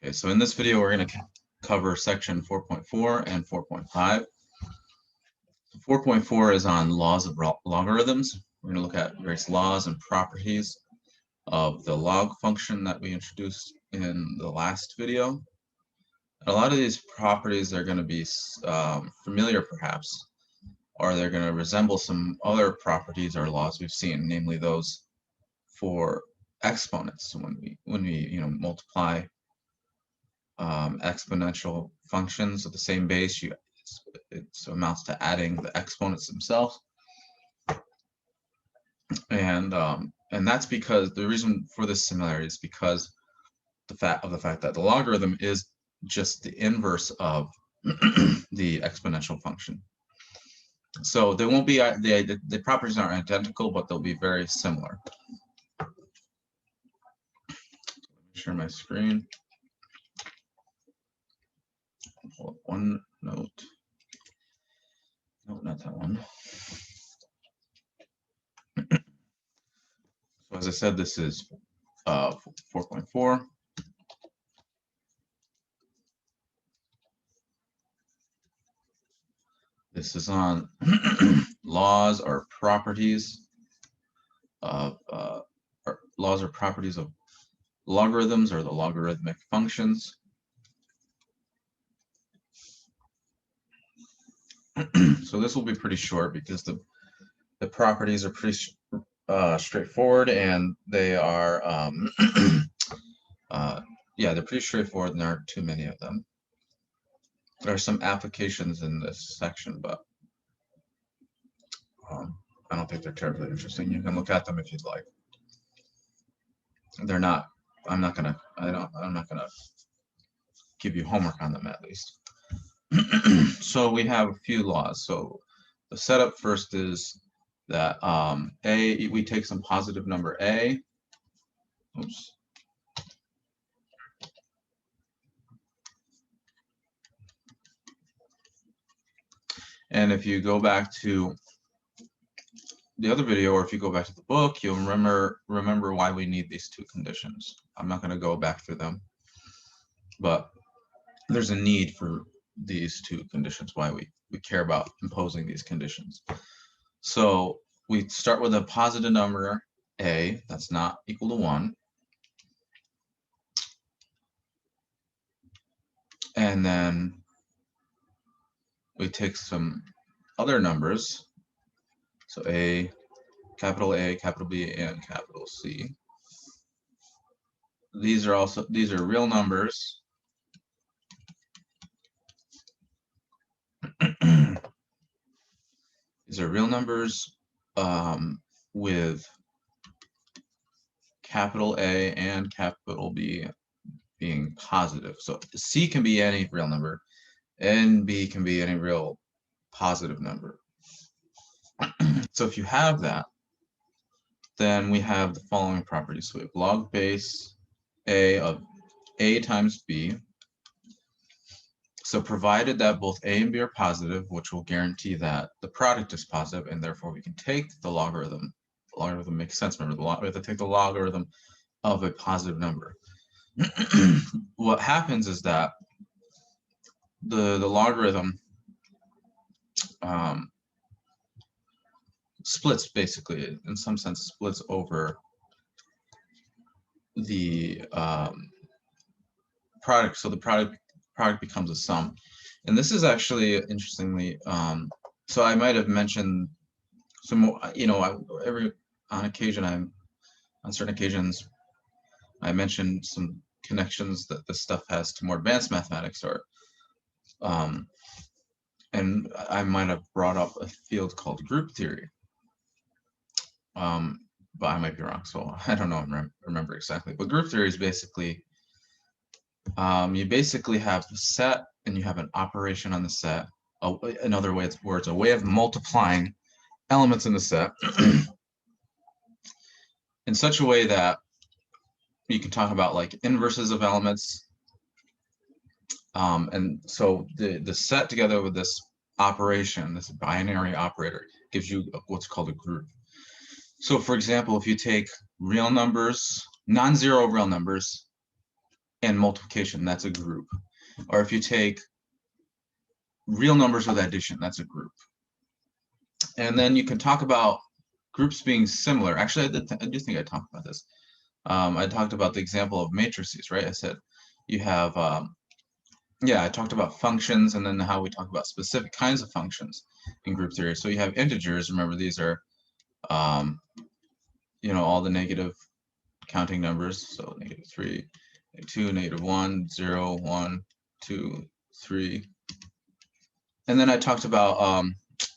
Okay, so in this video, we're going to cover section 4.4 and 4.5. 4.4 is on laws of logarithms. We're going to look at various laws and properties of the log function that we introduced in the last video. And a lot of these properties are going to be familiar, perhaps, or they're going to resemble some other properties or laws we've seen, namely those for exponents. So when we multiply exponential functions of the same base, it amounts to adding the exponents themselves, and that's because the reason for this similarity is because the fact that the logarithm is just the inverse of the exponential function. So they won't be the properties aren't identical, but they'll be very similar. Share my screen. One note. No, not that one. So as I said, this is 4.4. This is on laws or properties of logarithms or the logarithmic functions. So this will be pretty short because the properties are pretty straightforward, and they are they're pretty straightforward, and there aren't too many of them. There are some applications in this section, but I don't think they're terribly interesting. You can look at them if you'd like. They're not. I'm not gonna give you homework on them, at least. So we have a few laws. So the setup first is that we take some positive number a. Oops. And if you go back to the other video, or if you go back to the book, you'll remember why we need these two conditions. I'm not going to go back through them, but there's a need for these two conditions, why we care about imposing these conditions. So we start with a positive number a that's not equal to 1. And then we take some other numbers. So A, capital B, and capital C. These are real numbers. These are real numbers with capital A and capital B being positive. So C can be any real number, and B can be any real positive number. So if you have that, then we have the following properties. So we have log base A of A times B. So provided that both A and B are positive, which will guarantee that the product is positive, and therefore we can take the logarithm. The logarithm makes sense. Remember, we have to take the logarithm of a positive number. What happens is that the logarithm splits, basically, in some sense, splits over the product. So the product becomes a sum. And this is actually, interestingly, so I might have mentioned some more, on certain occasions, I mentioned some connections that this stuff has to more advanced mathematics, or and I might have brought up a field called group theory, but I might be wrong, so I don't know, remember exactly. But group theory is basically, you basically have the set, and you have an operation on the set. In other words, a way of multiplying elements in the set in such a way that you can talk about like inverses of elements. And so the set together with this operation, this binary operator, gives you what's called a group. So for example, if you take real numbers, non-zero real numbers, and multiplication, that's a group. Or if you take real numbers with addition, that's a group. And then you can talk about groups being similar. Actually, I do think I talked about this. I talked about the example of matrices, right? I said you have, yeah, I talked about functions and then how we talk about specific kinds of functions in group theory. So you have integers. Remember, these are, you know, all the negative counting numbers. So -3, -2, -1, 0, 1, 2, 3. And then I talked about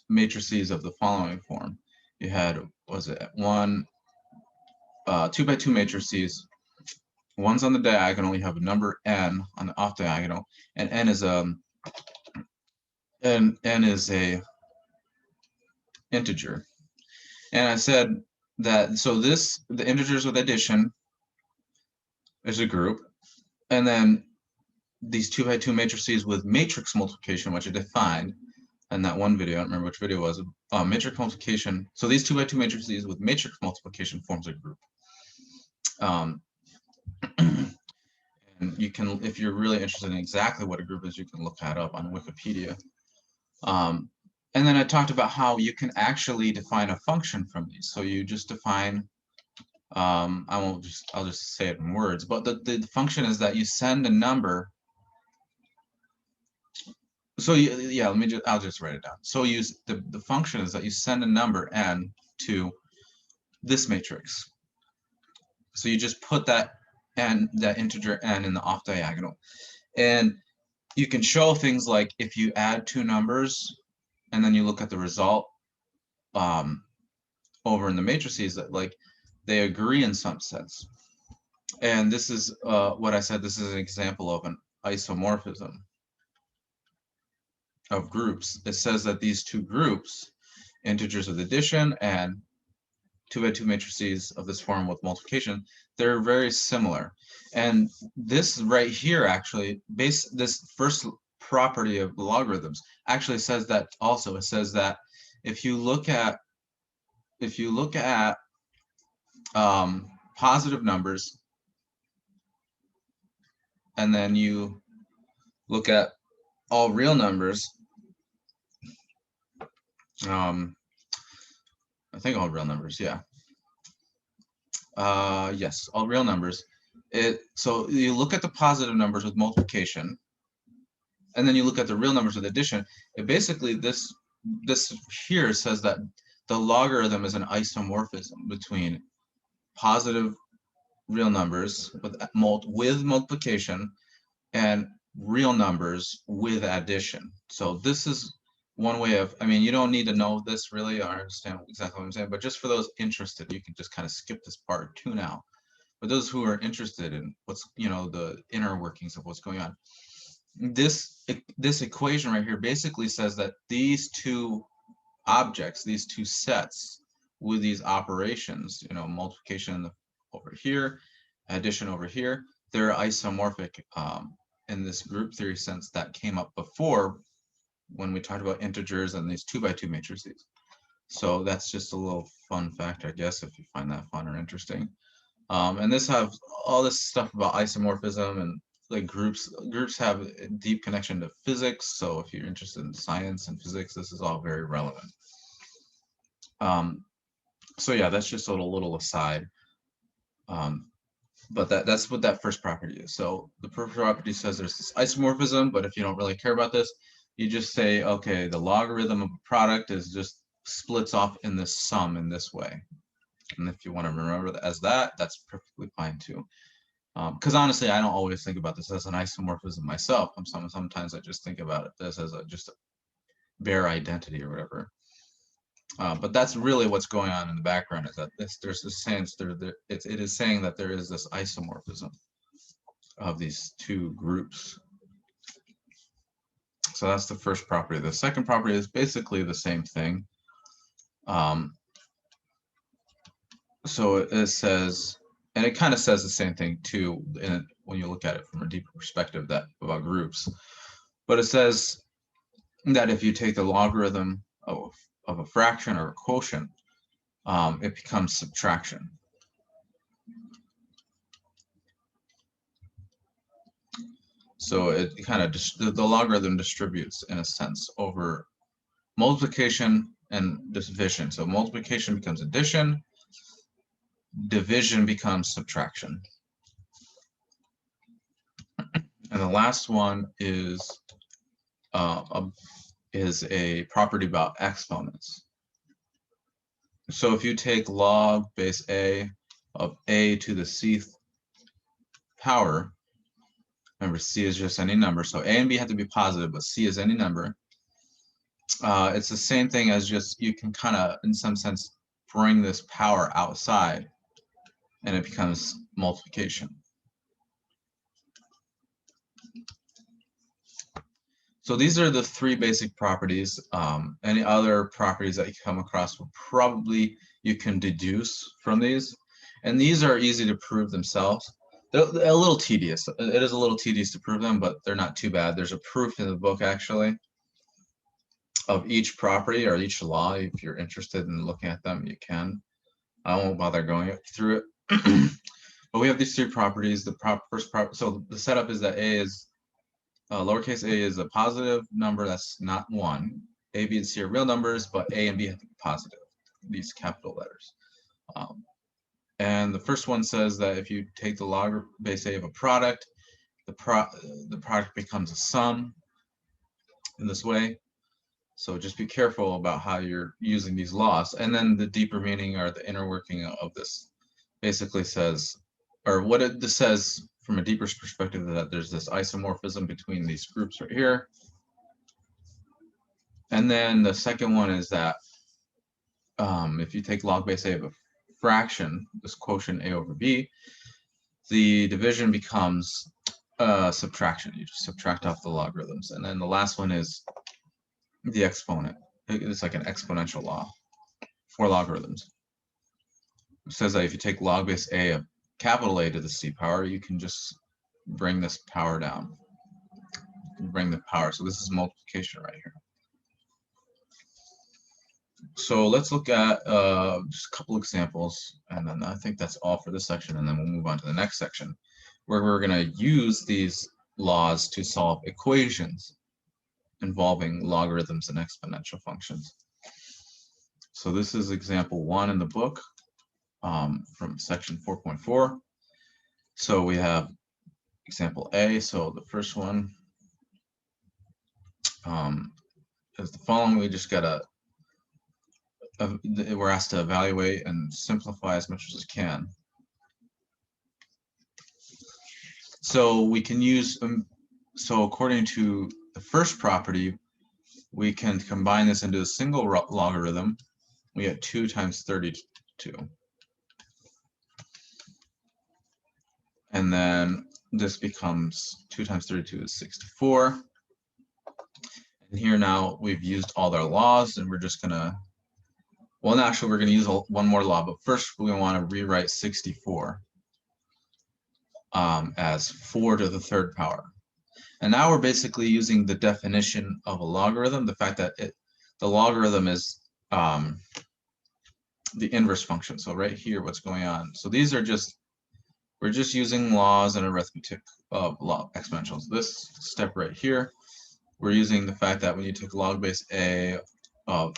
matrices of the following form. You had, was it 2 by 2 matrices. One's on the diagonal. You have a number n on the off diagonal, and n is a integer. And I said that so the integers with addition is a group, and then these 2 by 2 matrices with matrix multiplication, which I defined in that one video. I don't remember which video it was. Matrix multiplication. So these 2 by 2 matrices with matrix multiplication forms a group. And you can, if you're really interested in exactly what a group is, you can look that up on Wikipedia. And then I talked about how you can actually define a function from these. So you just define, I'll just say it in words, but the function is that you send a number. So yeah, I'll just write it down. So the function is that you send a number n to this matrix. So you just put that integer n in the off diagonal, and you can show things like if you add two numbers and then you look at the result over in the matrices, that like they agree in some sense. And this is what I said. This is an example of an isomorphism of groups. It says that these two groups, integers with addition and 2 by 2 matrices of this form with multiplication, they're very similar. And this right here actually, this first property of logarithms actually says that also. It says that if you look at positive numbers and then you look at all real numbers, I think all real numbers, yeah. Yes, all real numbers. So you look at the positive numbers with multiplication, and then you look at the real numbers with addition. It basically, this here says that the logarithm is an isomorphism between positive real numbers with multiplication and real numbers with addition. So this is one way of, I mean, you don't need to know this really or understand exactly what I'm saying, but just for those interested, you can just kind of skip this part 2 now. For those who are interested in what's, you know, the inner workings of what's going on, this equation right here basically says that these two objects, these two sets with these operations, you know, multiplication over here, addition over here, they're isomorphic in this group theory sense that came up before when we talked about integers and these 2 by 2 matrices. So that's just a little fun fact, I guess, if you find that fun or interesting. And this have all this stuff about isomorphism and like groups have a deep connection to physics. So if you're interested in science and physics, this is all very relevant. So yeah, that's just a little aside. But that's what that first property is. So the first property says there's this isomorphism, but if you don't really care about this, you just say, okay, the logarithm of a product is just splits off in this sum in this way. And if you want to remember that as that, that's perfectly fine too. Because honestly, I don't always think about this as an isomorphism myself. Sometimes I just think about this as just a bare identity or whatever. But that's really what's going on in the background, is that there's this sense it is saying that there is this isomorphism of these two groups. So that's the first property. The second property is basically the same thing. So it says, and it kind of says the same thing too when you look at it from a deeper perspective about groups. But it says that if you take the logarithm of a fraction or a quotient, it becomes subtraction. So it kind of the logarithm distributes in a sense over multiplication and division. So multiplication becomes addition, division becomes subtraction. And the last one is a property about exponents. So if you take log base a of a to the cth power, remember c is just any number, so a and b have to be positive, but c is any number. It's the same thing as just, you can kind of, in some sense, bring this power outside, and it becomes multiplication. So these are the three basic properties. Any other properties that you come across will probably, you can deduce from these. And these are easy to prove themselves. They're a little tedious. It is a little tedious to prove them, but they're not too bad. There's a proof in the book, actually, of each property or each law. If you're interested in looking at them, you can. I won't bother going through it. But we have these three properties. So the setup is that A is lowercase a is a positive number that's not 1. A, B, and C are real numbers, but A and B have to be positive, these capital letters. And the first one says that if you take the log base A of a product, the product becomes a sum in this way. So just be careful about how you're using these laws. And then the deeper meaning, or the inner working of this, basically says, or what this says from a deeper perspective, that there's this isomorphism between these groups right here. And then the second one is that if you take log base a of a fraction, this quotient a over b, the division becomes subtraction. You just subtract off the logarithms. And then the last one is the exponent. It's like an exponential law for logarithms. It says that if you take log base a of capital A to the c power, you can just bring this power down. Bring the power. So this is multiplication right here. So let's look at just a couple examples, and then I think that's all for this section, and then we'll move on to the next section, where we're going to use these laws to solve equations involving logarithms and exponential functions. So this is example 1 in the book from section 4.4. So we have example A. So the first one is the following. We just got we're asked to evaluate and simplify as much as we can. So we can use, so according to the first property, we can combine this into a single logarithm. We get 2 times 32. And then this becomes 2 times 32 is 64. And here now we've used all their laws, and we're just going to, well, actually, we're going to use one more law, but first we want to rewrite 64 as 4 to the 3rd power. And now we're basically using the definition of a logarithm, the fact that the logarithm is the inverse function. So right here, what's going on? So these are just, we're just using laws and arithmetic of exponentials. This step right here, we're using the fact that when you take log base a of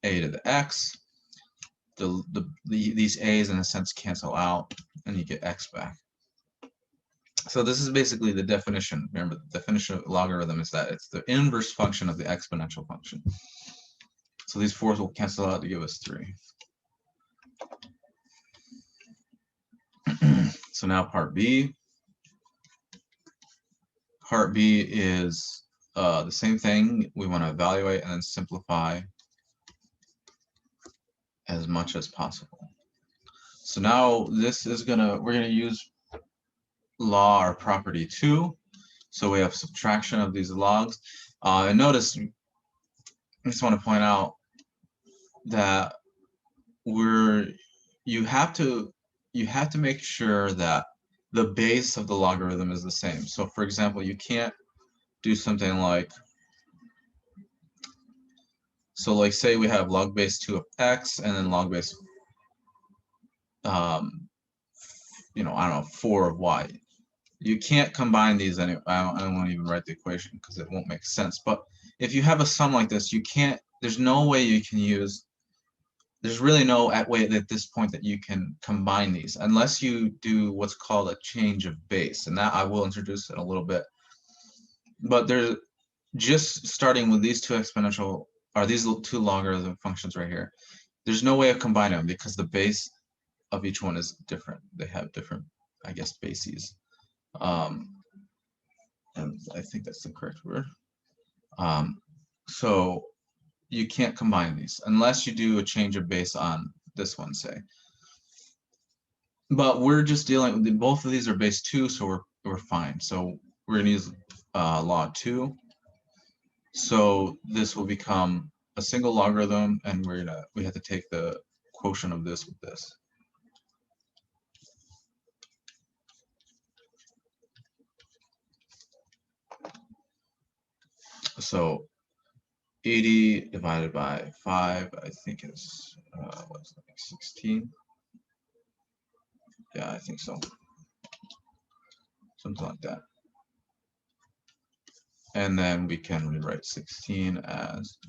a to the x, these a's in a sense cancel out, and you get x back. So this is basically the definition. Remember, the definition of logarithm is that it's the inverse function of the exponential function. So these 4's will cancel out to give us 3. So now part B. Part B is the same thing. We want to evaluate and then simplify as much as possible. So now this is we're gonna use law or property 2. So we have subtraction of these logs. And notice, I just want to point out that you have to make sure that the base of the logarithm is the same. So for example, you can't do something like, so like say we have log base 2 of x and then log base I don't know, 4 of y. You can't combine these anyway. I don't want to even write the equation because it won't make sense. But if you have a sum like this, you can't, there's no way you can use, there's really no way at this point that you can combine these unless you do what's called a change of base. And that I will introduce in a little bit. But there's just starting with these two exponential, or these two logarithm functions right here, there's no way of combining them because the base of each one is different. They have different, I guess, bases. And I think that's the correct word. So you can't combine these unless you do a change of base on this one, say. But we're just dealing with both of these are base 2, so we're fine. So we're gonna use log 2. So this will become a single logarithm, and we have to take the quotient of this with this. So 80 divided by 5, I think is what's that, 16? Yeah, I think so. Something like that. And then we can rewrite 16 as,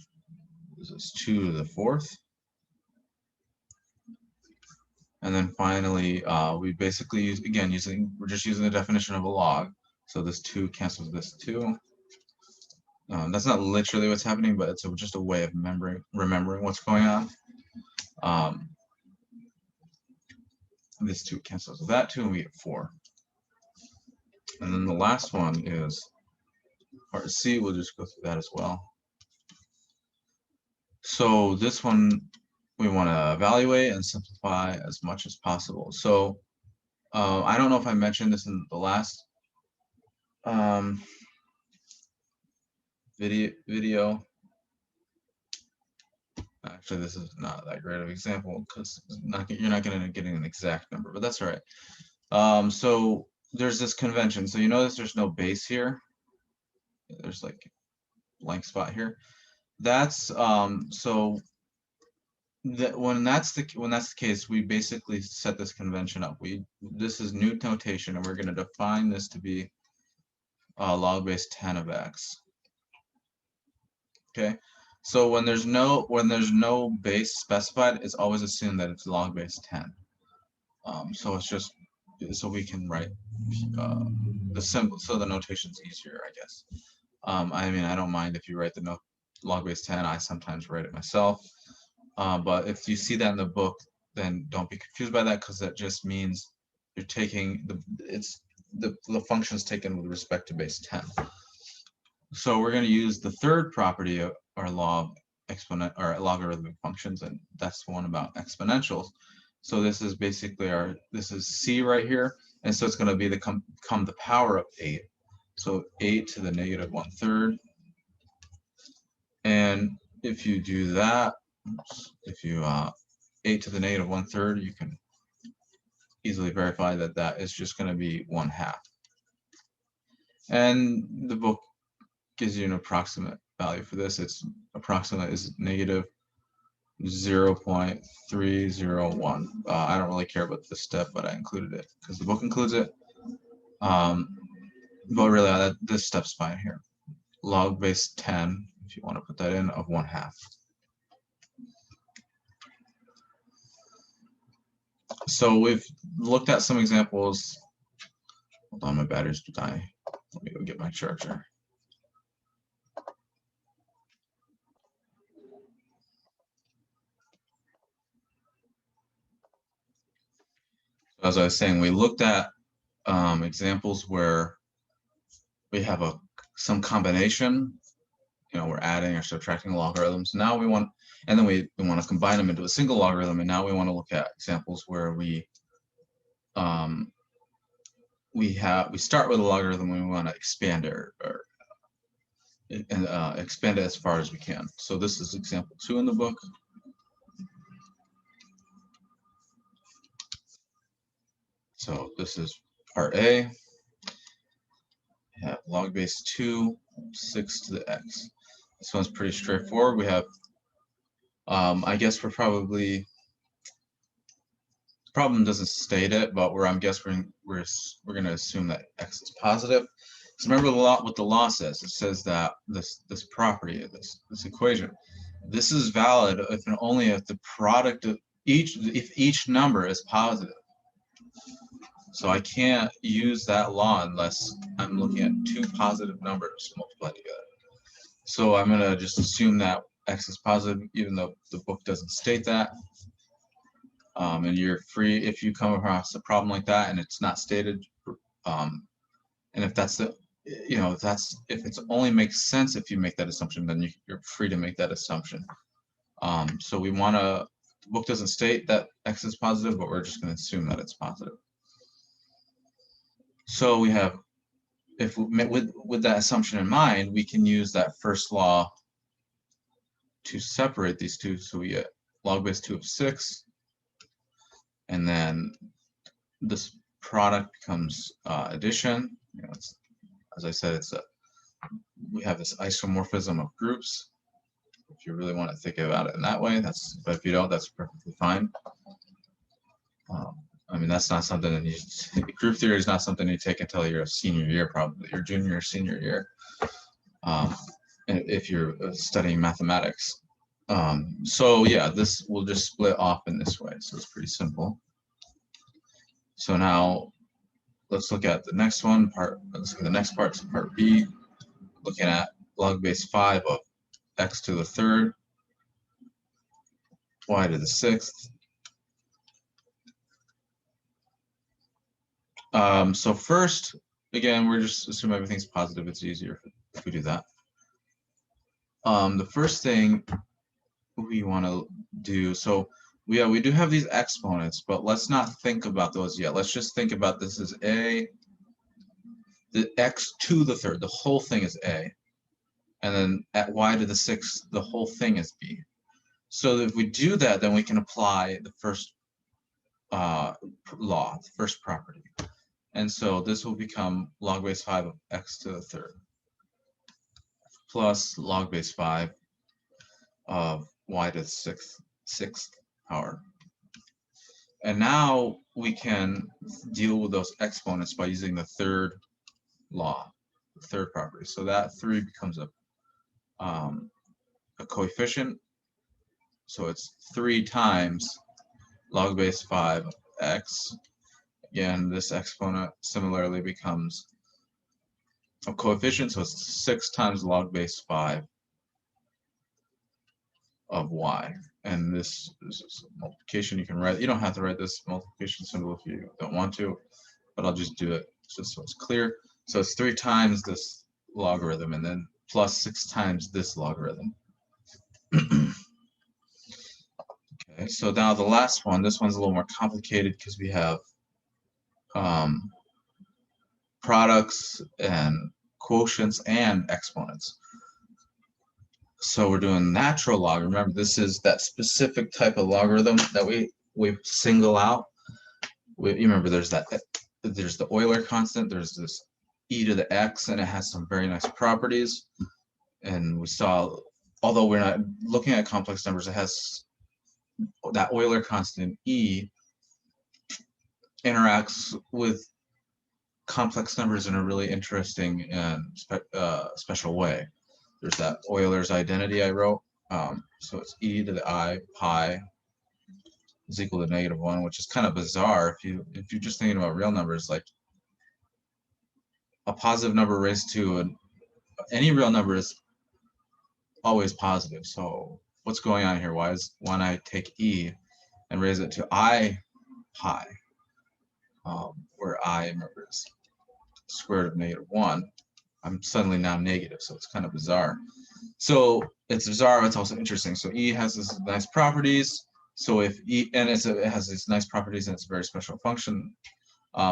this is 2 to the 4th. And then finally, we basically use, again, we're just using the definition of a log. So this 2 cancels this 2. That's not literally what's happening, but it's just a way of remembering what's going on. This 2 cancels with that 2, and we get 4. And then the last one is part C. We'll just go through that as well. So this one, we want to evaluate and simplify as much as possible. So I don't know if I mentioned this in the last video. Actually, this is not that great of an example because you're not going to get an exact number, but that's all right. So there's this convention. So you notice there's no base here. There's like a blank spot here. That's so that when that's the case, we basically set this convention up. This is new notation, and we're going to define this to be log base 10 of x. Okay, so when there's no base specified, it's always assumed that it's log base 10. So it's just so we can write the symbol, so the notation's easier, I guess. I mean, I don't mind if you write the log base 10. I sometimes write it myself. But if you see that in the book, then don't be confused by that, because that just means you're taking the function's taken with respect to base 10. So we're going to use the third property of our law of logarithmic functions, and that's the one about exponentials. So this is basically this is C right here, and so it's going to be become the power of 8. So 8 to the negative 1/3. And if you do that, if you 8 to the negative 1/3, you can easily verify that that is just going to be 1/2. And the book gives you an approximate value for this. It's approximate is negative 0.301. I don't really care about this step, but I included it because the book includes it. But really, this step's fine here. Log base 10, if you want to put that in, of 1/2. So we've looked at some examples. Hold on, my battery's dying. Let me go get my charger. As I was saying, we looked at examples where we have some combination. We're adding or subtracting logarithms. Now we want, and then we want to combine them into a single logarithm. And now we want to look at examples where we start with a logarithm and we want to expand it or expand it as far as we can. So this is example 2 in the book. So this is part A. We have log base 2, 6 to the x. This one's pretty straightforward. We have, I guess we're probably, problem doesn't state it, but I'm guessing we're going to assume that x is positive. So remember what the law says. It says that this property of this equation, this is valid if and only if the product of each number is positive. So I can't use that law unless I'm looking at two positive numbers multiplied together. So I'm going to just assume that x is positive, even though the book doesn't state that. And you're free if you come across a problem like that and it's not stated. And if that's the, if it's only makes sense if you make that assumption, then you're free to make that assumption. So we want to, the book doesn't state that x is positive, but we're just going to assume that it's positive. So we have, if we, with that assumption in mind, we can use that first law to separate these two. So we get log base 2 of 6, and then this product becomes addition. As I said, we have this isomorphism of groups. If you really want to think about it in that way, but if you don't, that's perfectly fine. I mean, that's not something that group theory is not something you take until your senior year, probably your junior or senior year, if you're studying mathematics. So yeah, this will just split off in this way. So it's pretty simple. So now let's look at the next one part. Let's look at the next part, so part B, looking at log base 5 of x to the third, y to the sixth. So first, again, we're just assuming everything's positive. It's easier if we do that. The first thing we want to do, so we do have these exponents, but let's not think about those yet. Let's just think about this as the x to the third, the whole thing is a, and then at y to the sixth, the whole thing is b. So if we do that, then we can apply the first law, the first property. And so this will become log base 5 of x to the third plus log base 5 of y to the sixth power. And now we can deal with those exponents by using the third law, the third property. So that 3 becomes a coefficient. So it's 3 times log base 5 of x. Again, this exponent similarly becomes a coefficient, so it's 6 times log base 5 of y. And this is multiplication. You can write, you don't have to write this multiplication symbol if you don't want to, but I'll just do it just so it's clear. So it's 3 times this logarithm and then plus 6 times this logarithm. Okay, so now the last one, this one's a little more complicated because we have products and quotients and exponents. So we're doing natural log. Remember, this is that specific type of logarithm that we single out. You remember there's the Euler constant, there's this e to the x, and it has some very nice properties. And we saw, although we're not looking at complex numbers, it has that Euler constant e interacts with complex numbers in a really interesting and special way. There's that Euler's identity I wrote. So it's e to the I pi is equal to -1, which is kind of bizarre if you're just thinking about real numbers. Like a positive number raised to any real number is always positive. So what's going on here? Why don't I take e and raise it to I pi, where I, remember, is square root of -1. I'm suddenly now negative, so it's kind of bizarre. So it's bizarre, it's also interesting. So e has this nice properties. So if e, and it has these nice properties and it's a very special function.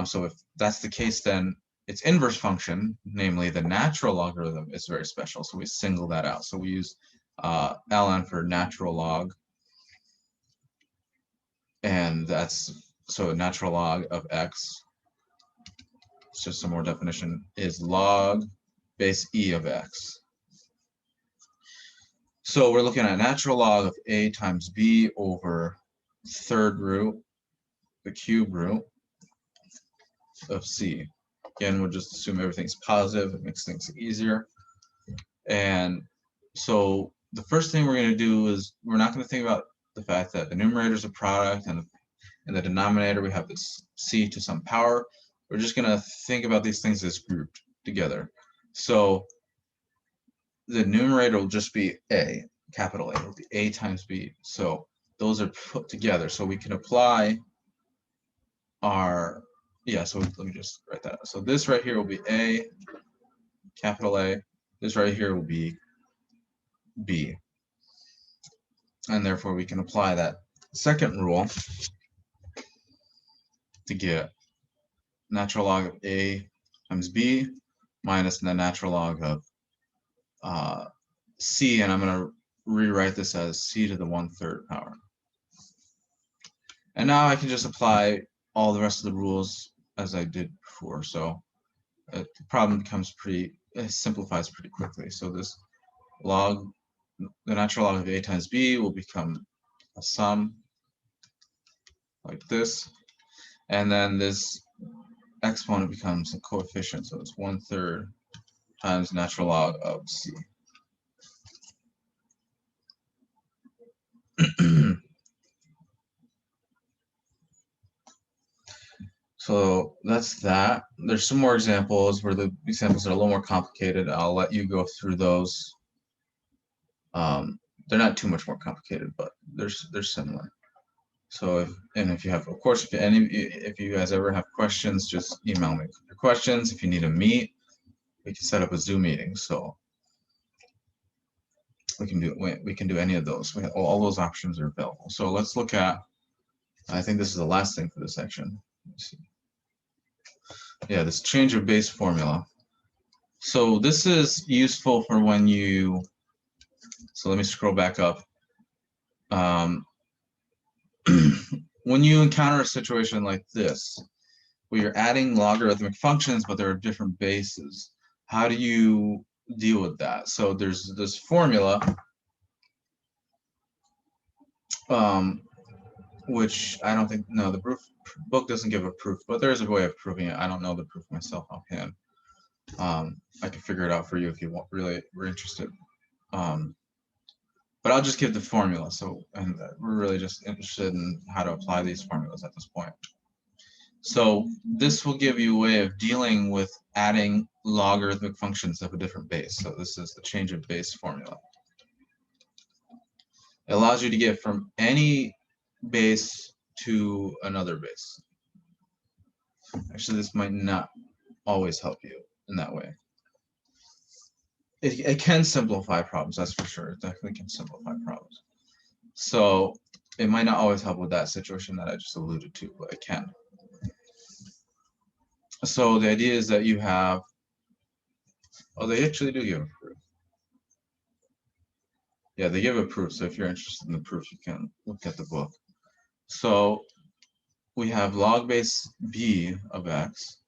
So if that's the case, then its inverse function, namely the natural logarithm, is very special. So we single that out. So we use ln for natural log. And that's, so natural log of x, it's just some more definition, is log base e of x. So we're looking at natural log of a times b over third root, the cube root of c. Again, we'll just assume everything's positive. It makes things easier. And so the first thing we're going to do is we're not going to think about the fact that the numerator is a product and in the denominator we have this c to some power. We're just going to think about these things as grouped together. So the numerator will just be a, capital A, it'll be a times b. So those are put together. So we can apply our, so let me just write that. So this right here will be a, capital A. This right here will be b. And therefore we can apply that second rule to get natural log of a times b minus the natural log of c, and I'm going to rewrite this as c to the 1/3 power. And now I can just apply all the rest of the rules as I did before. So the problem becomes it simplifies pretty quickly. So this log, the natural log of a times b will become a sum like this. And then this exponent becomes a coefficient. So it's 1/3 times natural log of c. So that's that. There's some more examples where the examples are a little more complicated. I'll let you go through those. They're not too much more complicated, but they're similar. So if you have, of course, if you guys ever have questions, just email me your questions. If you need to meet, we can set up a Zoom meeting. So we can do any of those. All those options are available. So let's look at. I think this is the last thing for this section. Let's see. Yeah, this change of base formula. So this is useful for when you. So let me scroll back up. When you encounter a situation like this, where you're adding logarithmic functions, but there are different bases, how do you deal with that? So there's this formula, which I don't think, no, the book doesn't give a proof, but there is a way of proving it. I don't know the proof myself offhand. I can figure it out for you if you really were interested. But I'll just give the formula. So, and we're really just interested in how to apply these formulas at this point. So this will give you a way of dealing with adding logarithmic functions of a different base. So this is the change of base formula. It allows you to get from any base to another base. Actually, this might not always help you in that way. It can simplify problems, that's for sure. It definitely can simplify problems. So it might not always help with that situation that I just alluded to, but it can. So the idea is that you have, they actually do give a proof. Yeah, they give a proof. So if you're interested in the proof, you can look at the book. So we have log base b of x,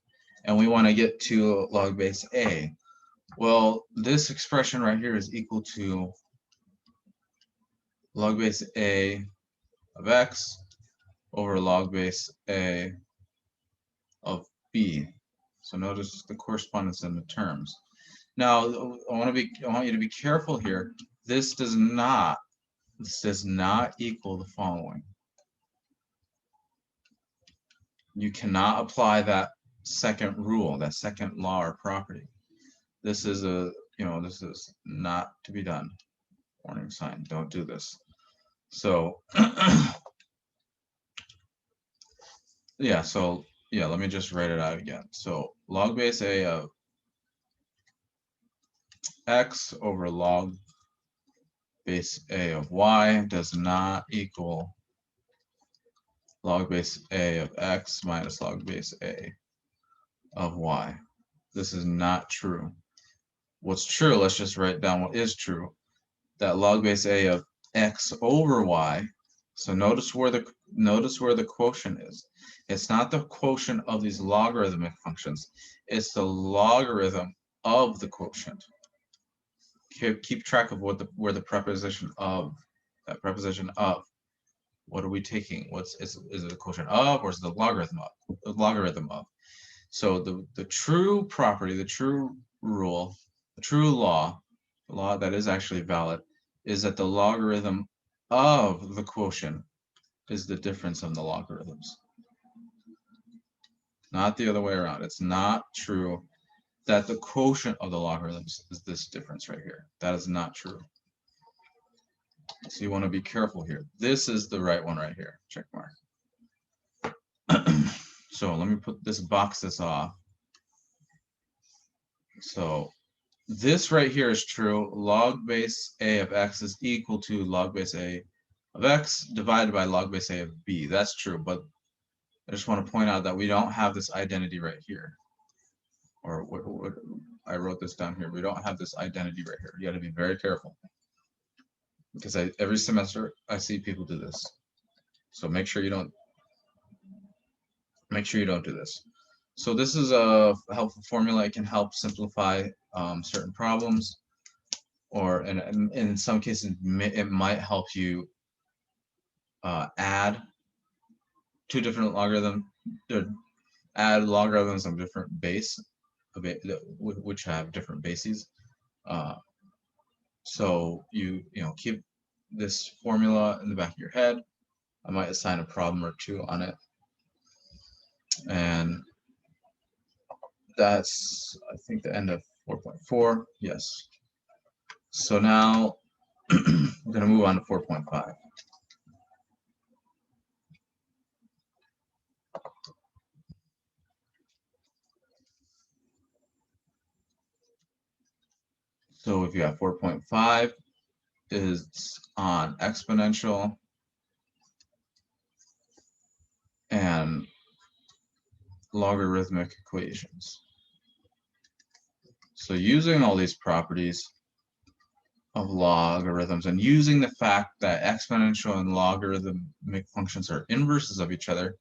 and we want to get to log base a. Well, this expression right here is equal to log base a of x over log base a of b. So notice the correspondence in the terms. Now, I want you to be careful here. This does not equal the following. You cannot apply that second rule, that second law or property. This is this is not to be done. Warning sign, don't do this. So let me just write it out again. So log base a of x over log base a of y does not equal log base a of x minus log base a of y. This is not true. What's true, let's just write down what is true. That log base a of x over y. So notice where the quotient is. It's not the quotient of these logarithmic functions. It's the logarithm of the quotient. Keep track of where the preposition of, that preposition of What are we taking? Is it the quotient of, or is it the logarithm of? The logarithm of. So the true property, the true rule, the true law, the law that is actually valid, is that the logarithm of the quotient is the difference of the logarithms. Not the other way around. It's not true that the quotient of the logarithms is this difference right here. That is not true. So you want to be careful here. This is the right one right here, check mark. So let me put this, box this off. So this right here is true. Log base a of x is equal to log base a of x divided by log base a of b. That's true, but I just want to point out that we don't have this identity right here. Or what I wrote this down here. We don't have this identity right here. You got to be very careful, because every semester I see people do this. So make sure you don't do this. So this is a helpful formula. It can help simplify certain problems, or in some cases it might help you add two different logarithms, add logarithms of different base, which have different bases. So you keep this formula in the back of your head. I might assign a problem or two on it, and that's, I think, the end of 4.4. Yes. So now we're going to move on to 4.5. So if you have 4.5 is on exponential and logarithmic equations. So using all these properties of logarithms and using the fact that exponential and logarithmic functions are inverses of each other,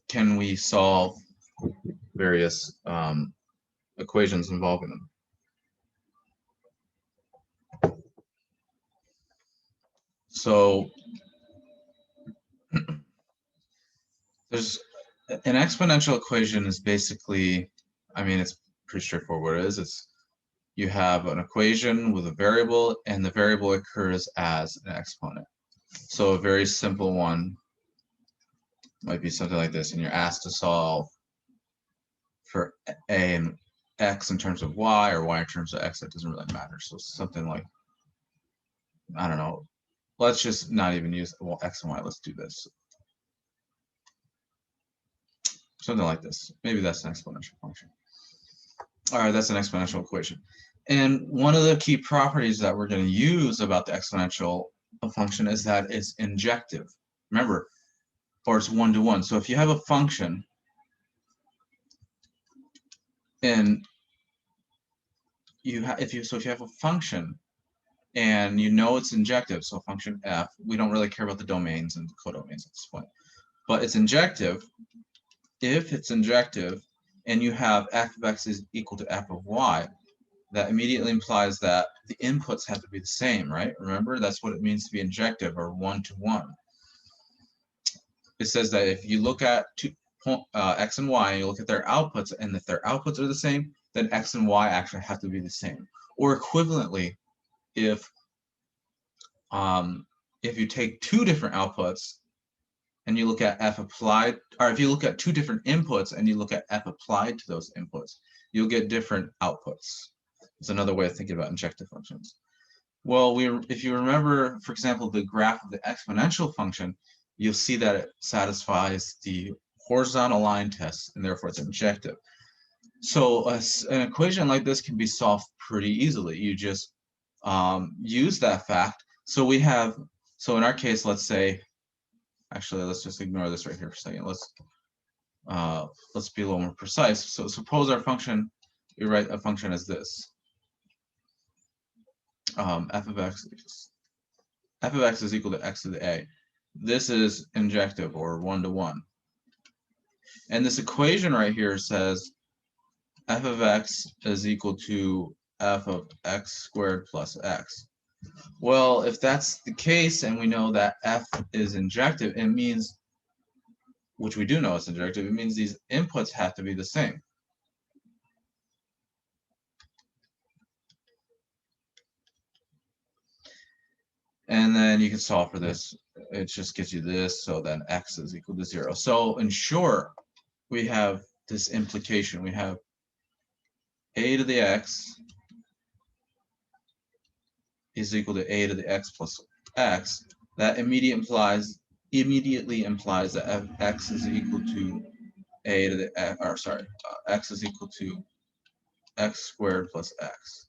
can we solve various equations involving them? So there's an exponential equation is basically, I mean, it's pretty straightforward. What it is, it's you have an equation with a variable, and the variable occurs as an exponent. So a very simple one might be something like this, and you're asked to solve for a and x in terms of y, or y in terms of x. That doesn't really matter. So something like, I don't know, let's just not even use, well, x and y. Let's do this. Something like this. Maybe that's an exponential function. All right, that's an exponential equation. And one of the key properties that we're going to use about the exponential function is that it's injective. Remember, or it's one-to-one. So if you have a function, and if you have a function and you know it's injective, so function f, we don't really care about the domains and the codomains at this point, but it's injective. If it's injective and you have f of x is equal to f of y, that immediately implies that the inputs have to be the same, right? Remember, that's what it means to be injective, or one-to-one. It says that if you look at x and y, and you look at their outputs, and if their outputs are the same, then x and y actually have to be the same. Or equivalently, if you take two different outputs and you look at f applied, or if you look at two different inputs and you look at f applied to those inputs, you'll get different outputs. It's another way of thinking about injective functions. Well, if you remember, for example, the graph of the exponential function, you'll see that it satisfies the horizontal line test, and therefore it's injective. So an equation like this can be solved pretty easily. You just use that fact. So in our case, let's say, actually, let's just ignore this right here for a second. Let's be a little more precise. So suppose our function, we write a function as this. F of x is equal to x to the a. This is injective, or one-to-one. And this equation right here says f of x is equal to f of x squared plus x. Well, if that's the case and we know that f is injective, it means, which we do know it's injective, it means these inputs have to be the same. And then you can solve for this. It just gives you this, so then x is equal to 0. So in short, we have this implication. We have a to the x is equal to a to the x plus x. That immediately implies that x is equal to a to the, or sorry, x is equal to x squared plus x.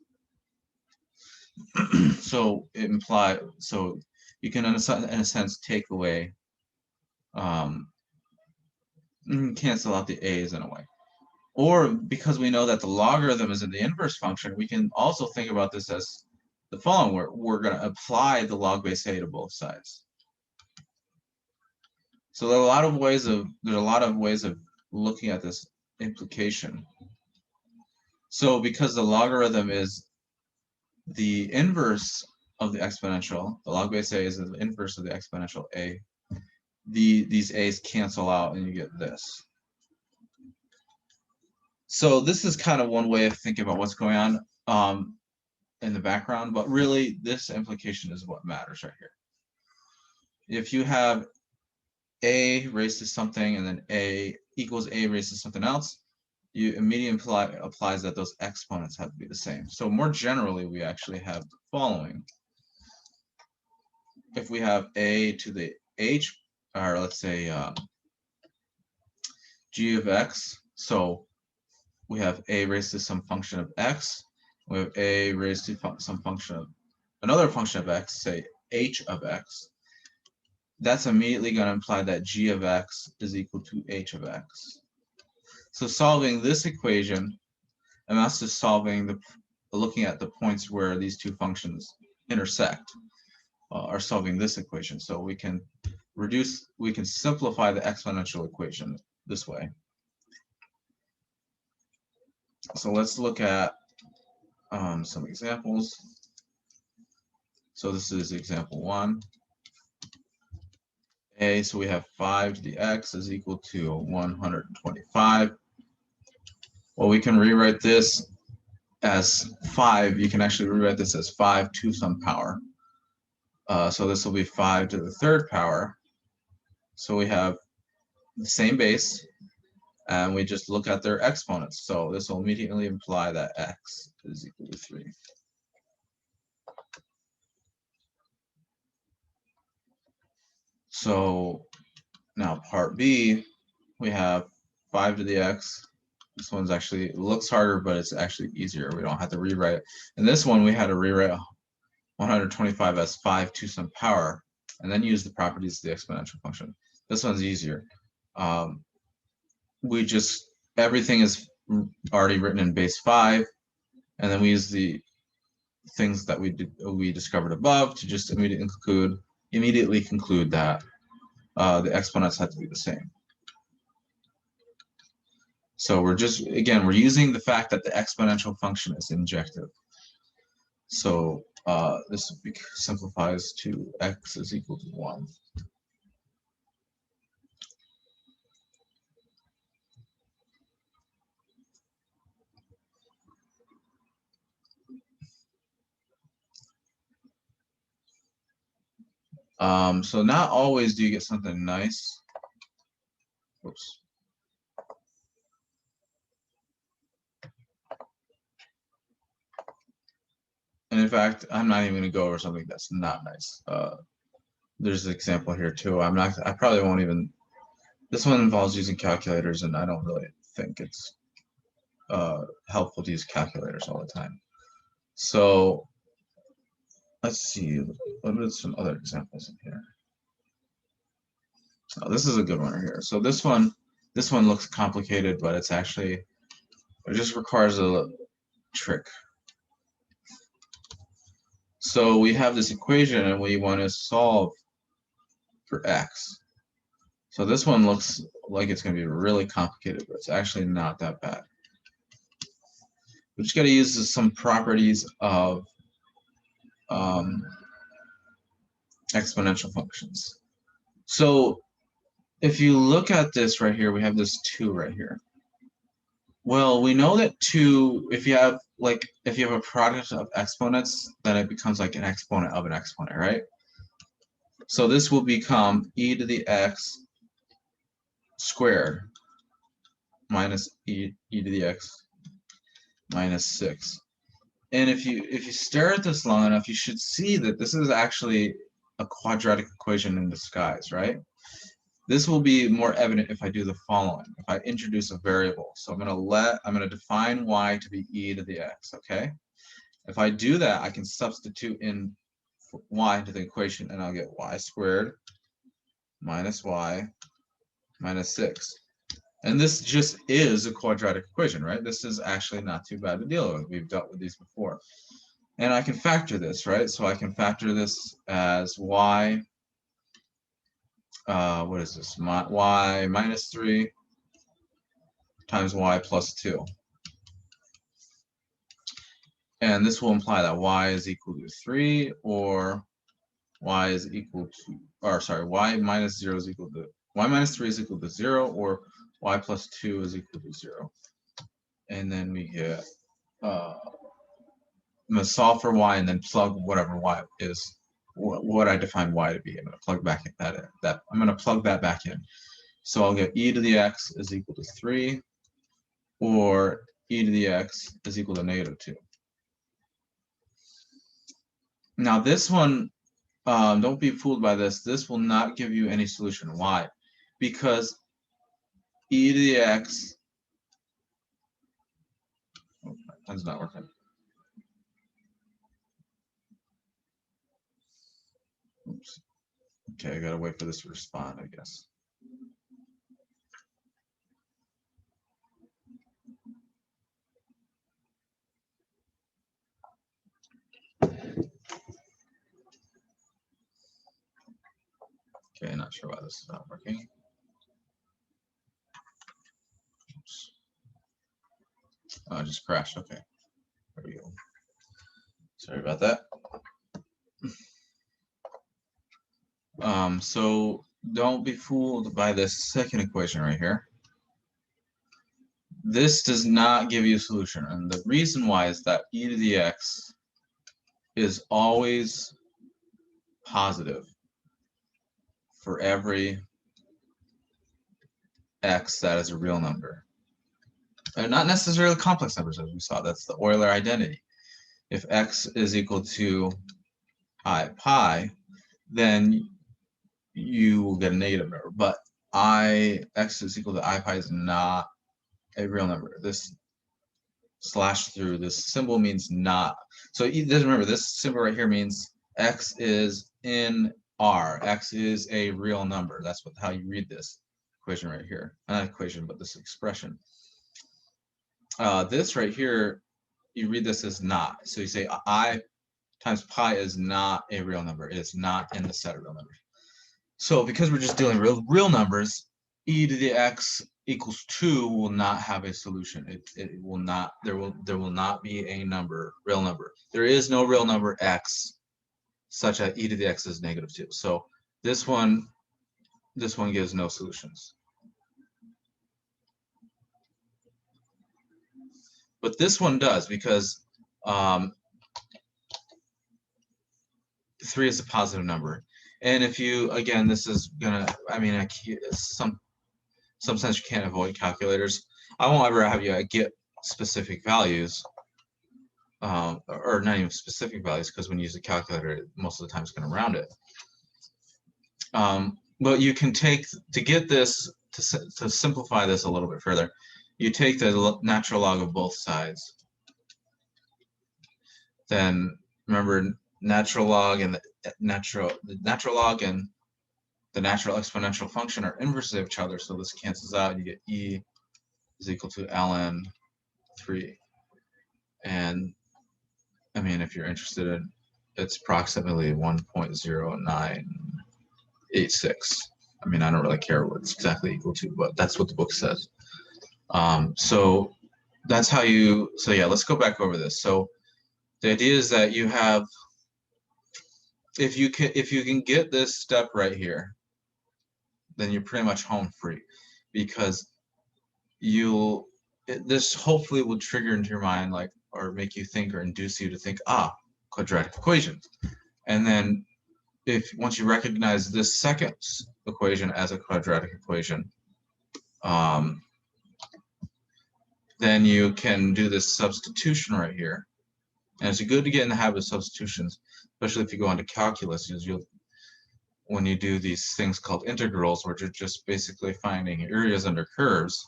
So it implies, so you can in a sense take away, cancel out the a's in a way. Or because we know that the logarithm is in the inverse function, we can also think about this as the following, where we're going to apply the log base a to both sides. So there are a lot of ways of looking at this implication. So because the logarithm is the inverse of the exponential, the log base a is the inverse of the exponential a, these a's cancel out and you get this. So this is kind of one way of thinking about what's going on in the background, but really this implication is what matters right here. If you have a raised to something and then a equals a raised to something else, you immediately applies that those exponents have to be the same. So more generally, we actually have the following. If we have a to the h, or let's say g of x, so we have a raised to some function of x, we have a raised to some function of another function of x, say h of x, that's immediately going to imply that g of x is equal to h of x. So solving this equation amounts to looking at the points where these two functions intersect, are solving this equation. So we can simplify the exponential equation this way. So let's look at some examples. So this is example 1. So we have 5 to the x is equal to 125. Well, we can rewrite this as 5. You can actually rewrite this as 5 to some power. So this will be 5 to the third power. So we have the same base, and we just look at their exponents. So this will immediately imply that x is equal to 3. So now part B, we have 5 to the x. This one's actually looks harder, but it's actually easier. We don't have to rewrite it. In this one, we had to rewrite 125 as 5 to some power, and then use the properties of the exponential function. This one's easier. Everything is already written in base 5, and then we use the things that we discovered above to just immediately conclude that the exponents have to be the same. So we're using the fact that the exponential function is injective. So this simplifies to x is equal to 1. So not always do you get something nice. Oops. And in fact, I'm not even going to go over something that's not nice. There's an example here too. I probably won't even. This one involves using calculators, and I don't really think it's helpful to use calculators all the time. So let's see. What are some other examples in here? Oh, this is a good one right here. So this one looks complicated, but it just requires a trick. So we have this equation and we want to solve for x. So this one looks like it's going to be really complicated, but it's actually not that bad. We just got to use some properties of exponential functions. So if you look at this right here, we have this 2 right here. Well, we know that 2, if you have a product of exponents, then it becomes like an exponent of an exponent, right? So this will become e to the x squared minus e to the x minus 6. And if you stare at this long enough, you should see that this is actually a quadratic equation in disguise, right? This will be more evident if I do the following. If I introduce a variable. So I'm going to define y to be e to the x, okay? If I do that, I can substitute in y into the equation, and I'll get y squared minus y minus 6. And this just is a quadratic equation, right? This is actually not too bad to deal with. We've dealt with these before. And I can factor this, right? So I can factor this as y, what is this? Y minus 3 times y plus 2. And this will imply that y is equal to 3, or y is equal to, or sorry, y minus 0 is equal to, y minus 3 is equal to 0, or y plus 2 is equal to 0. And then we get, I'm going to solve for y and then plug whatever y is, what I define y to be. I'm going to plug back I'm going to plug that back in. So I'll get e to the x is equal to 3, or e to the x is equal to negative 2. Now this one, don't be fooled by this. This will not give you any solution. Why? Because e to the x, oh, that's not working. Oops. Okay, I gotta wait for this to respond, I guess. Okay, not sure why this is not working. Oops. Oh, it just crashed. Okay, there we go. Sorry about that. So don't be fooled by this second equation right here. This does not give you a solution, and the reason why is that e to the x is always positive for every x that is a real number. And not necessarily complex numbers, as we saw. That's the Euler identity. If x is equal to I pi, then you will get a negative number. But x is equal to I pi is not a real number. This slash through this symbol means not. So remember, this symbol right here means x is in R. X is a real number. That's how you read this equation right here. Not equation, but this expression. This right here, you read this as not. So you say I times pi is not a real number. It's not in the set of real numbers. So because we're just dealing with real numbers, e to the x equals 2 will not have a solution. It will not. There will not be a real number. There is no real number x such that e to the x is negative 2. So this one gives no solutions. But this one does, because 3 is a positive number. And if you, again, this is gonna, I mean, sometimes you can't avoid calculators. I won't ever have you get specific values, or not even specific values, because when you use a calculator, most of the time it's going to round it. But you can take, to get this, to simplify this a little bit further, you take the natural log of both sides. Then remember, natural log and the natural log and the natural exponential function are inverses of each other, so this cancels out. You get e is equal to ln 3. And I mean, if you're interested in, it's approximately 1.0986. I mean, I don't really care what it's exactly equal to, but that's what the book says. So that's how you, so yeah, let's go back over this. So the idea is that you have if you can get this step right here, then you're pretty much home free, because this hopefully will trigger into your mind, like, or make you think, or induce you to think, quadratic equations. And then once you recognize this second equation as a quadratic equation, then you can do this substitution right here. And it's good to get in the habit of substitutions, especially if you go into calculus, because when you do these things called integrals, which are just basically finding areas under curves,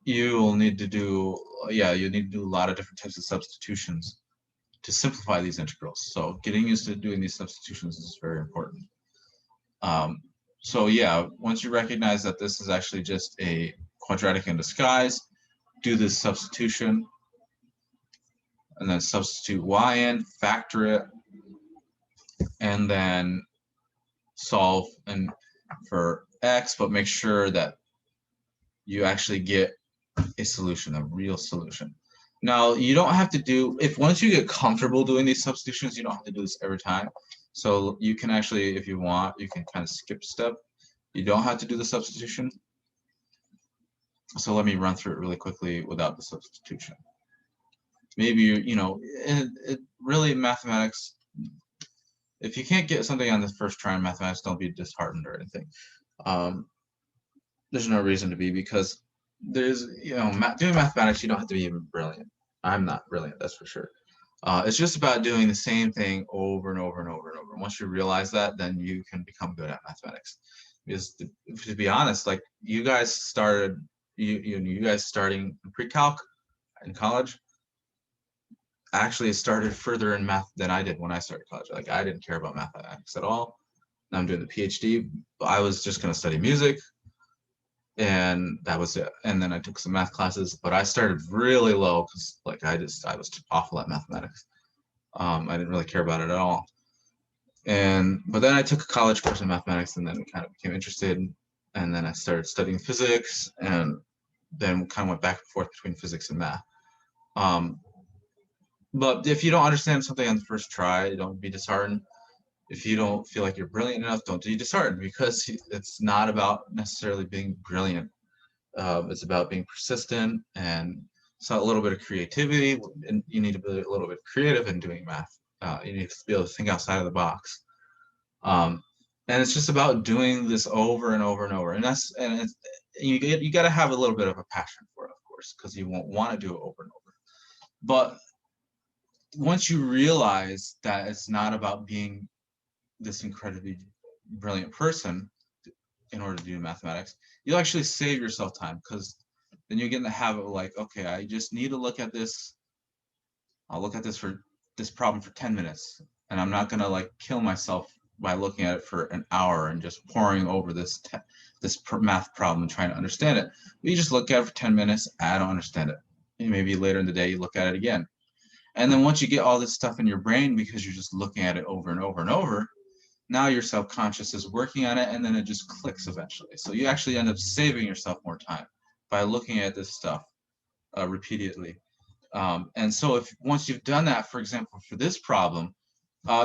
you'll need to do, you need to do a lot of different types of substitutions to simplify these integrals. So getting used to doing these substitutions is very important. So yeah, once you recognize that this is actually just a quadratic in disguise, do this substitution, and then substitute y in, factor it, and then solve for x, but make sure that you actually get a solution, a real solution. Now, you don't have to once you get comfortable doing these substitutions, you don't have to do this every time. So you can actually, if you want, you can kind of skip a step. You don't have to do the substitution. So let me run through it really quickly without the substitution. Maybe, really mathematics, if you can't get something on the first try in mathematics, don't be disheartened or anything. There's no reason to be, because doing mathematics, you don't have to be even brilliant. I'm not brilliant, that's for sure. It's just about doing the same thing over and over and over and over. Once you realize that, then you can become good at mathematics. Because to be honest, like you guys started, you guys starting pre-calc in college, actually started further in math than I did when I started college. Like I didn't care about mathematics at all. Now I'm doing the PhD. I was just going to study music, and that was it. And then I took some math classes, but I started really low because like I was awful at mathematics. I didn't really care about it at all. But then I took a college course in mathematics, and then kind of became interested, and then I started studying physics, and then kind of went back and forth between physics and math. But if you don't understand something on the first try, don't be disheartened. If you don't feel like you're brilliant enough, don't be disheartened, because it's not about necessarily being brilliant. It's about being persistent, and so a little bit of creativity, and you need to be a little bit creative in doing math. You need to be able to think outside of the box. And it's just about doing this over and over and over. And you got to have a little bit of a passion for it, of course, because you won't want to do it over and over. But once you realize that it's not about being this incredibly brilliant person in order to do mathematics, you'll actually save yourself time, because then you get in the habit of like, okay, I just need to look at this. I'll look at this problem for 10 minutes, and I'm not going to like kill myself by looking at it for an hour and just poring over this math problem and trying to understand it. But you just look at it for 10 minutes, I don't understand it. And maybe later in the day you look at it again. And then once you get all this stuff in your brain, because you're just looking at it over and over and over, now your subconscious is working on it, and then it just clicks eventually. So you actually end up saving yourself more time by looking at this stuff repeatedly. And so once you've done that, for example, for this problem,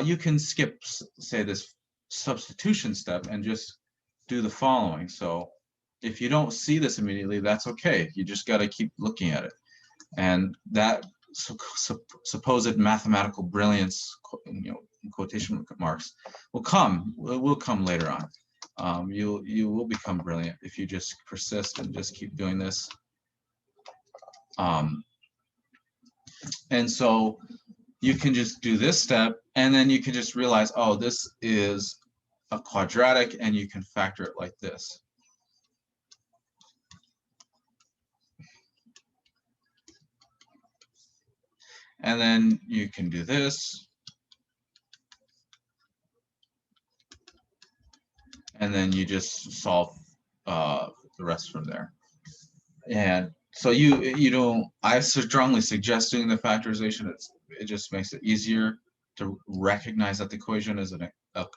you can skip, say, this substitution step and just do the following. So if you don't see this immediately, that's okay. You just got to keep looking at it. And that supposed mathematical brilliance, in quotation marks, will come later on. You will become brilliant if you just persist and just keep doing this. And so you can just do this step, and then you can just realize, oh, this is a quadratic, and you can factor it like this. And then you can do this. And then you just solve the rest from there. And so I strongly suggest doing the factorization. It just makes it easier to recognize that the equation is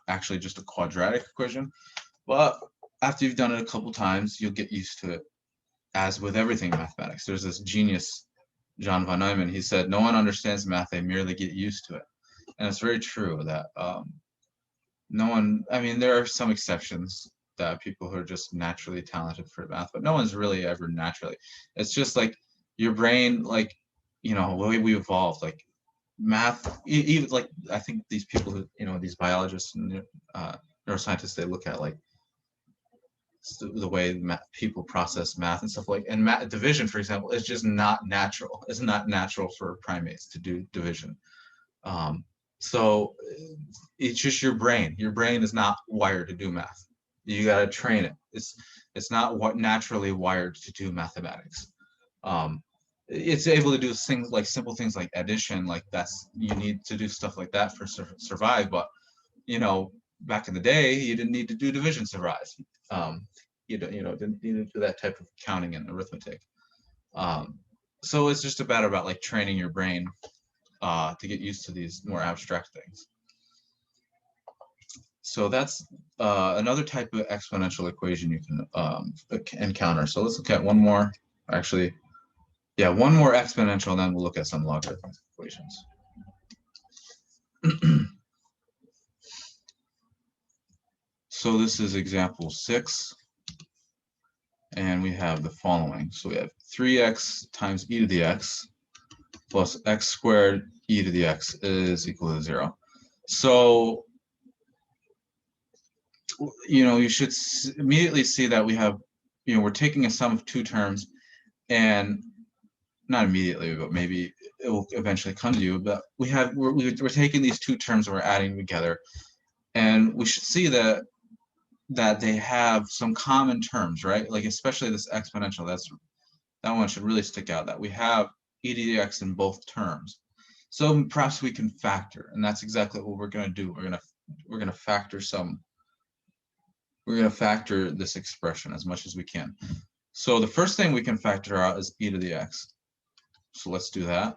actually just a quadratic equation. But after you've done it a couple times, you'll get used to it. As with everything in mathematics, there's this genius, John von Neumann. He said, no one understands math, they merely get used to it. And it's very true that no one, I mean, there are some exceptions that people who are just naturally talented for math, but no one's really ever naturally. It's just like your brain, like, you know, the way we evolved, like math, even like, I think these people who, you know, these biologists and neuroscientists, they look at like the way people process math and stuff like, and math, division, for example, is just not natural. It's not natural for primates to do division. So it's just your brain. Your brain is not wired to do math. You got to train it. It's not what naturally wired to do mathematics. It's able to do things like simple things like addition, like that's, you need to do stuff like that for survive. But you know, back in the day, you didn't need to do division to survive. Didn't need to do that type of counting and arithmetic. So it's just about like training your brain to get used to these more abstract things. So that's another type of exponential equation you can encounter. So let's look at one more, actually, yeah, one more exponential, and then we'll look at some logarithmic equations. So this is example 6, and we have the following. So we have 3x times e to the x plus x squared e to the x is equal to 0. So, you know, you should immediately see that we have, you know, we're taking a sum of two terms, and not immediately, but maybe it will eventually come to you. But we're taking these two terms and we're adding them together, and we should see that they have some common terms, right? Like especially this exponential, that one should really stick out, that we have e to the x in both terms. So perhaps we can factor, and that's exactly what we're going to do. We're going to factor this expression as much as we can. So the first thing we can factor out is e to the x. So let's do that.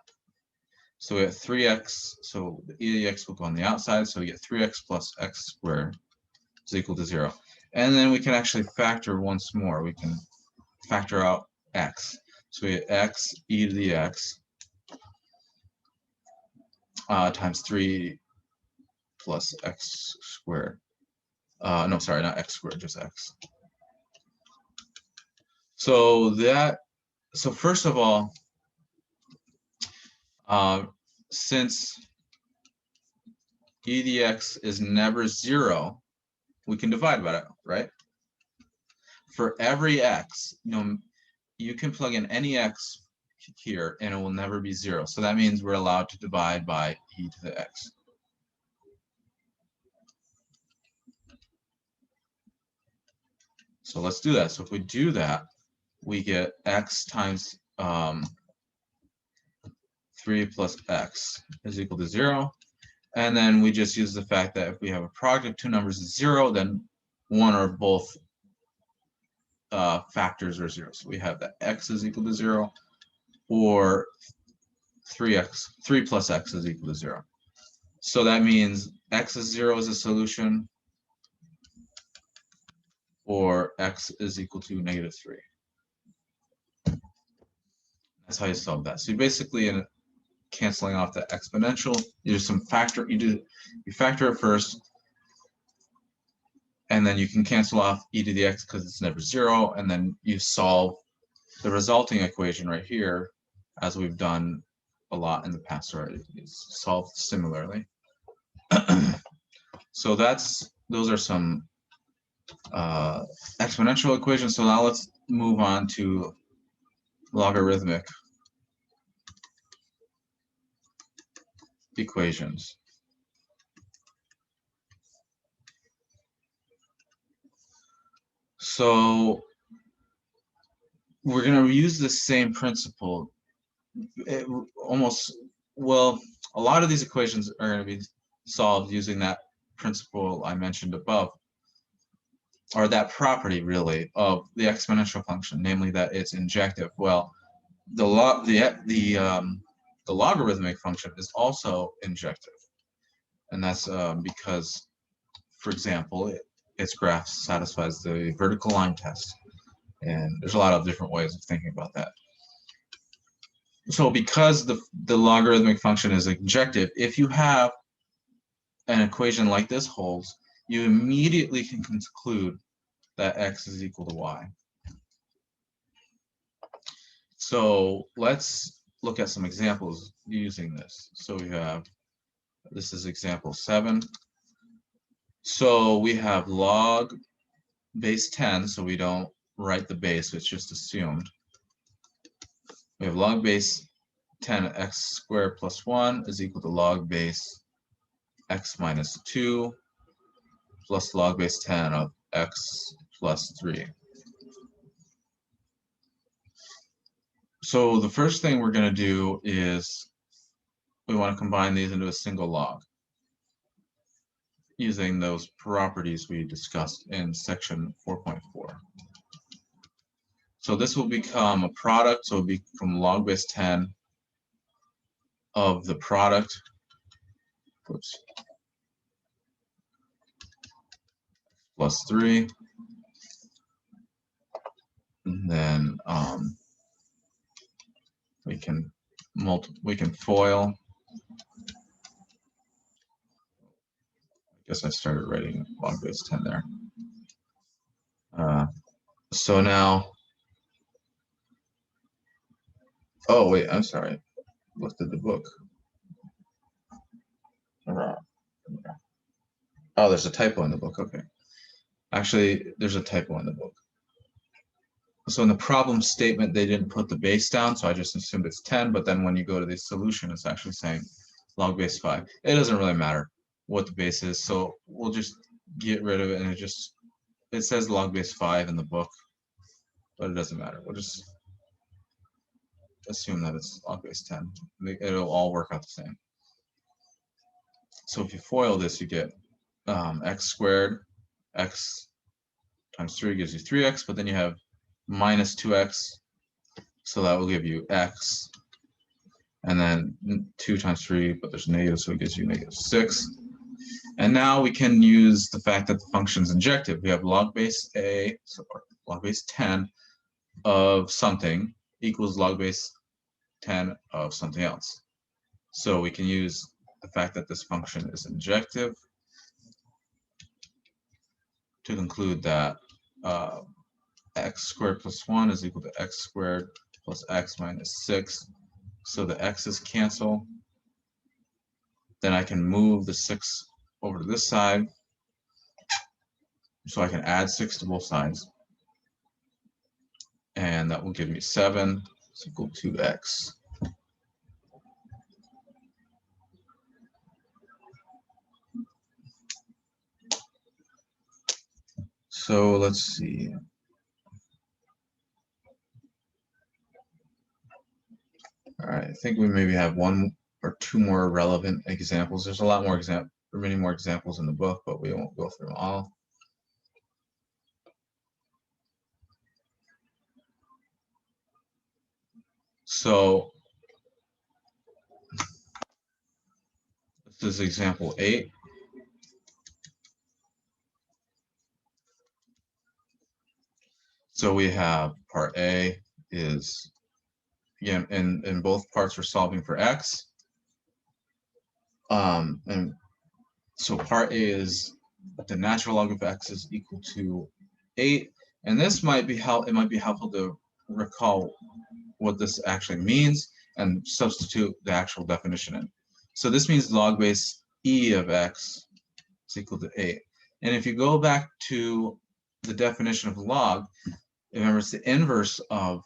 So we have 3x, so the e to the x will go on the outside, so we get 3x plus x squared is equal to 0. And then we can actually factor once more. We can factor out x. So we have x e to the x times 3 plus x squared. No, sorry, not x squared, just x. So first of all, since e to the x is never 0, we can divide by it, right? For every x, you can plug in any x here and it will never be 0. So that means we're allowed to divide by e to the x. So let's do that. So if we do that, we get x times 3 plus x is equal to 0. And then we just use the fact that if we have a product of two numbers is 0, then one or both factors are 0. So we have that x is equal to 0, or 3 plus x is equal to 0. So that means x is 0 is a solution, or x is equal to -3. That's how you solve that. So you basically, in canceling off the exponential, you do some factor. You factor it first, and then you can cancel off e to the x because it's never 0, and then you solve the resulting equation right here, as we've done a lot in the past already. It's solved similarly. So those are some exponential equations. So now let's move on to logarithmic equations. So we're going to use the same principle. A lot of these equations are going to be solved using that principle I mentioned above, or that property really of the exponential function, namely that it's injective. Well, the logarithmic function is also injective, and that's because, for example, its graph satisfies the vertical line test, and there's a lot of different ways of thinking about that. So because the logarithmic function is injective, if you have an equation like this holds, you immediately can conclude that x is equal to y. So let's look at some examples using this. So we have, this is example 7. So we have log base 10, so we don't write the base, it's just assumed. We have log base 10 x squared plus 1 is equal to log base x minus 2 plus log base 10 of x plus 3. So the first thing we're going to do is we want to combine these into a single log using those properties we discussed in section 4.4. So this will become a product, so it'll become log base 10 of the product, oops, plus 3, and then we can FOIL. I guess I started writing log base 10 there. So now, oh wait, I'm sorry, looked at the book. Oh, there's a typo in the book. Okay, actually, there's a typo in the book. So in the problem statement, they didn't put the base down, so I just assumed it's 10. But then when you go to the solution, it's actually saying log base 5. It doesn't really matter what the base is, so we'll just get rid of it, and it says log base 5 in the book, but it doesn't matter. We'll just assume that it's log base 10. It'll all work out the same. So if you FOIL this, you get x squared, x times 3 gives you 3x, but then you have minus 2x, so that will give you x, and then 2 times 3, but there's negative, so it gives you negative 6. And now we can use the fact that the function is injective. We have log base a, so log base 10 of something equals log base 10 of something else. So we can use the fact that this function is injective to conclude that x squared plus 1 is equal to x squared plus x minus 6. So the x's cancel. Then I can move the 6 over to this side. So I can add 6 to both sides. And that will give me 7 is equal to x. So let's see. All right, I think we maybe have 1 or 2 more relevant examples. There's a lot more many more examples in the book, but we won't go through them all. So this is example 8. So we have part A is, again, in both parts we're solving for x. And so part A is the natural log of x is equal to 8. And this might be it might be helpful to recall what this actually means and substitute the actual definition in. So this means log base e of x is equal to 8. And if you go back to the definition of log, remember it's the inverse of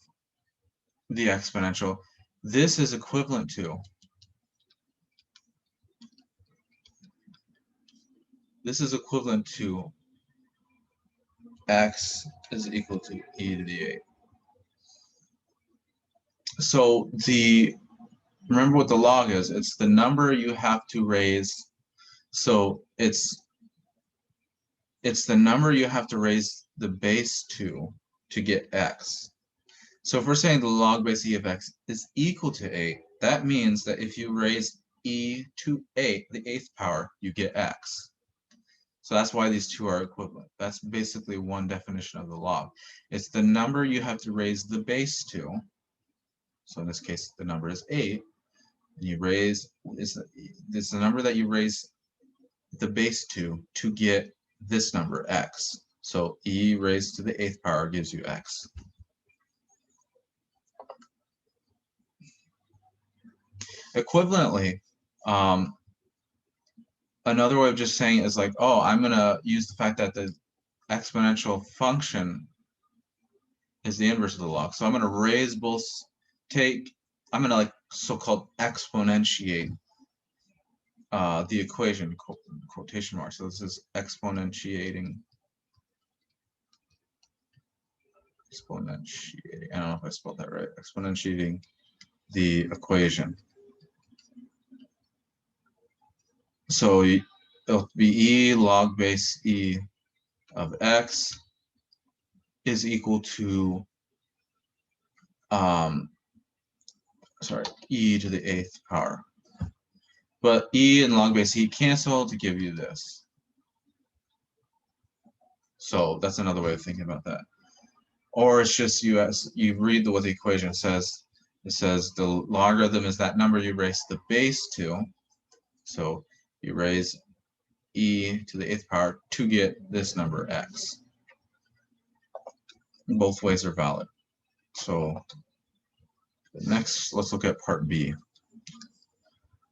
the exponential. This is equivalent to x is equal to e to the 8. So remember what the log is. It's the number you have to raise. So it's the number you have to raise the base to get x. So if we're saying the log base e of x is equal to 8, that means that if you raise e to 8, the 8th power, you get x. So that's why these two are equivalent. That's basically one definition of the log. It's the number you have to raise the base to. So in this case, the number is 8. And you raise, it's the number that you raise the base 2 to get this number, x. So e raised to the 8th power gives you x. Equivalently, another way of just saying it is like, oh, I'm going to use the fact that the exponential function is the inverse of the log. So I'm going to raise both, I'm going to like so-called exponentiate the equation, quotation marks. So this is exponentiating. I don't know if I spelled that right. Exponentiating the equation. So it'll be e log base e of x is equal to e to the 8th power. But e and log base e cancel to give you this. So that's another way of thinking about that. Or it's just you read what the equation says. It says the logarithm is that number you raise the base to. So you raise e to the 8th power to get this number x. Both ways are valid. So next, let's look at part B.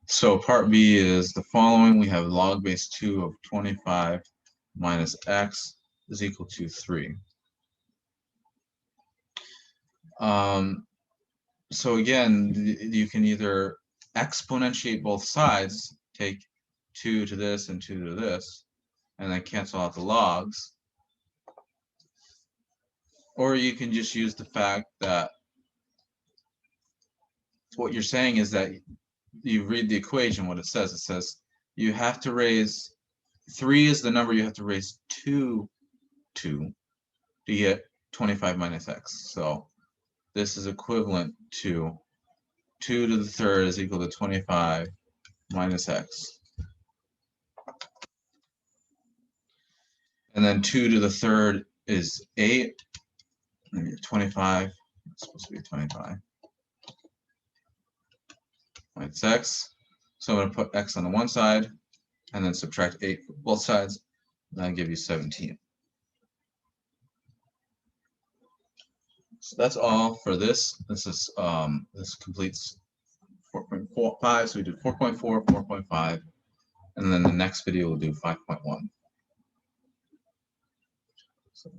So part B is the following. We have log base 2 of 25 minus x is equal to 3. So again, you can either exponentiate both sides, take 2 to this and 2 to this, and then cancel out the logs. Or you can just use the fact that what you're saying is that you read the equation, what it says you have to raise 3 is the number you have to raise 2 to get 25 minus x. So this is equivalent to 2 to the 3rd is equal to 25 minus x. And then 2 to the 3rd is 8. Maybe 25. It's supposed to be 25 minus x. So I'm going to put x on the one side and then subtract 8 from both sides. And that'll give you 17. So that's all for this. This is this completes 4.5. So we did 4.4, 4.5, and then the next video we'll do 5.1. So